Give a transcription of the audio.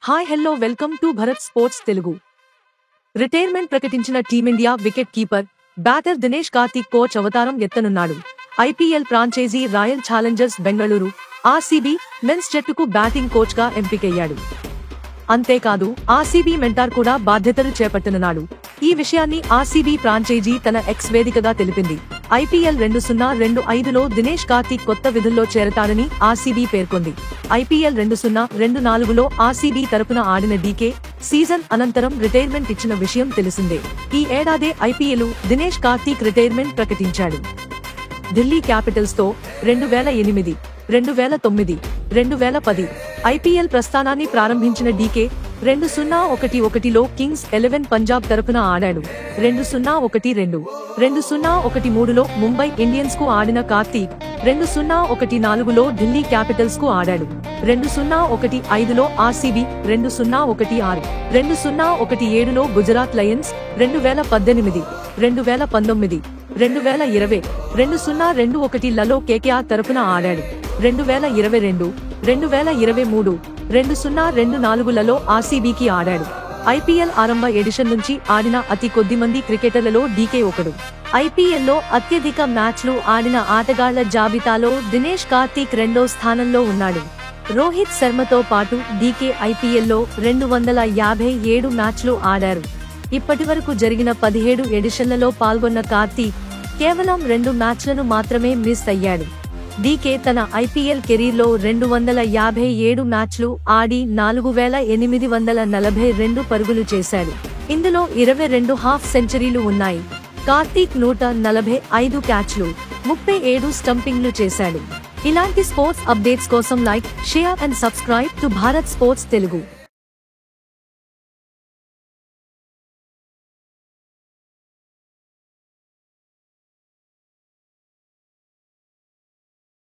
Hi hello welcome to Bharat sports Telugu. Retirement ప్రకటించిన team India wicket keeper, batter Dinesh Karthik coach అవతారం ఎత్తనున్నాడు. IPL franchise Royal Challengers Bengaluru RCB men's జట్టుకు batting coach గా ఎంపికయ్యాడు. అంతేకాదు ఆర్సీబీ మెంటార్ కూడా బాధ్యతలు చేపట్టనున్నాడు. ఈ విషయాన్ని ఆర్సీబీ ఫ్రాంచైజీ తన ఎక్స్ వేదికగా తెలిపింది. ఐపీఎల్ 2025లో దినేష్ కార్తీక్ కొత్త విధుల్లో చేరతాడని ఆర్సీబీ పేర్కొంది. ఐపీఎల్ 2024లో ఆర్సీబీ తరపున ఆడిన డీకే సీజన్ అనంతరం రిటైర్మెంట్ ఇచ్చిన విషయం తెలిసిందే. ఈ ఏడాదే ఐపీఎల్ దినేష్ కార్తీక్ రిటైర్మెంట్ ప్రకటించాడు. ఢిల్లీ క్యాపిటల్స్ తో 2008, 2009, 2010 ఐపీఎల్ ప్రస్థానాన్ని ప్రారంభించిన డీకే 2011లో కింగ్స్ 11 పంజాబ్ తరపున ఆడాడు. 2012, 2013లో ముంబై ఇండియన్స్ కు ఆడిన కార్తీక్ 2014లో ఢిల్లీ క్యాపిటల్స్ కు ఆడాడు. 2015లో ఆర్సీబీ, 2016, 2017లో గుజరాత్ లయన్స్, 2018, 2019, 2020, 2021లలో కేకేఆర్ తరపున ఆడాడు. 2022, 2023, 2024లలో ఆర్సీబీకి ఆడాడు. ఐపీఎల్ ఆరంభ ఎడిషన్ నుంచి ఆడిన అతి కొద్ది మంది క్రికెటర్లలో డీకే ఒకడు. ఐపీఎల్లో అత్యధిక మ్యాచ్లు ఆడిన ఆటగాళ్ల జాబితాలో దినేష్ కార్తీక్ రెండో స్థానంలో ఉన్నాడు. రోహిత్ శర్మతో పాటు డీకే ఐపీఎల్లో 257 మ్యాచ్లు ఆడారు. ఇప్పటివరకు జరిగిన 17 ఎడిషన్లలో పాల్గొన్న కార్తీక్ కేవలం 2 మ్యాచ్లను మాత్రమే మిస్ అయ్యాడు. డీకే తన ఐపీఎల్ కెరీర్లో 257 మ్యాచ్లు ఆడి 4842 పరుగులు చేశాడు. ఇందులో 22 హాఫ్ సెంచరీలు ఉన్నాయి. కార్తీక్ 145 క్యాచ్లు, 37 స్టంపింగ్లు చేశాడు. ఇలాంటి స్పోర్ట్స్ అప్డేట్స్ కోసం like, share and subscribe to Bharat sports Telugu.